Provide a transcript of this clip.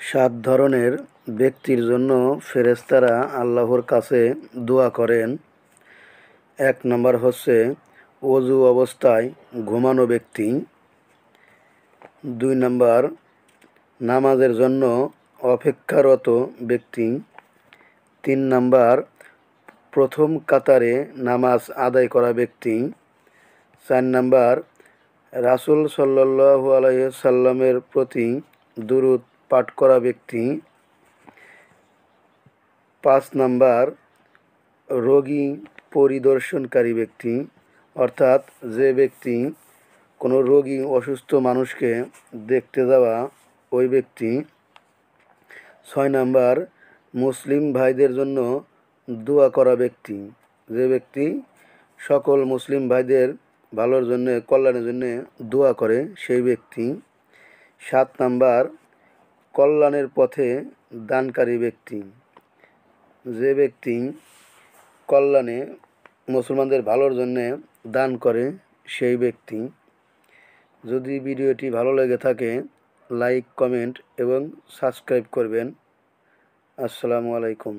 সাত ধরনের ব্যক্তির জন্য ফেরেশতারা আল্লাহর কাছে দোয়া করেন। ১ নম্বর হচ্ছে ওযু অবস্থায় ঘুমানো ব্যক্তি। ২ নম্বর নামাজের জন্য অপেক্ষারত ব্যক্তি। ৩ নম্বর প্রথম কাতারে নামাজ আদায় করা ব্যক্তি। ৪ নম্বর রাসূল সাল্লাল্লাহু আলাইহি সাল্লামের প্রতি দুরূদ পাঠ করা ব্যক্তি। ৫ নম্বর রোগী পরিদর্শনকারী ব্যক্তি, অর্থাৎ যে ব্যক্তি কোনো রোগী অসুস্থ মানুষকে দেখতে যাওয়া ওই ব্যক্তি। ৬ নম্বর মুসলিম ভাইদের জন্য দোয়া করা ব্যক্তি, যে ব্যক্তি সকল মুসলিম ভাইদের ভালোর জন্যে কল্যাণের জন্যে দোয়া করে সেই ব্যক্তি। ৭ নম্বর কল্যাণের পথে দানকারী ব্যক্তি, যে ব্যক্তি কল্যাণে মুসলমানদের ভালোর জন্যে দান করে সেই ব্যক্তি। যদি ভিডিওটি ভালো লেগে থাকে লাইক, কমেন্ট এবং সাবস্ক্রাইব করবেন। আসসালামু আলাইকুম।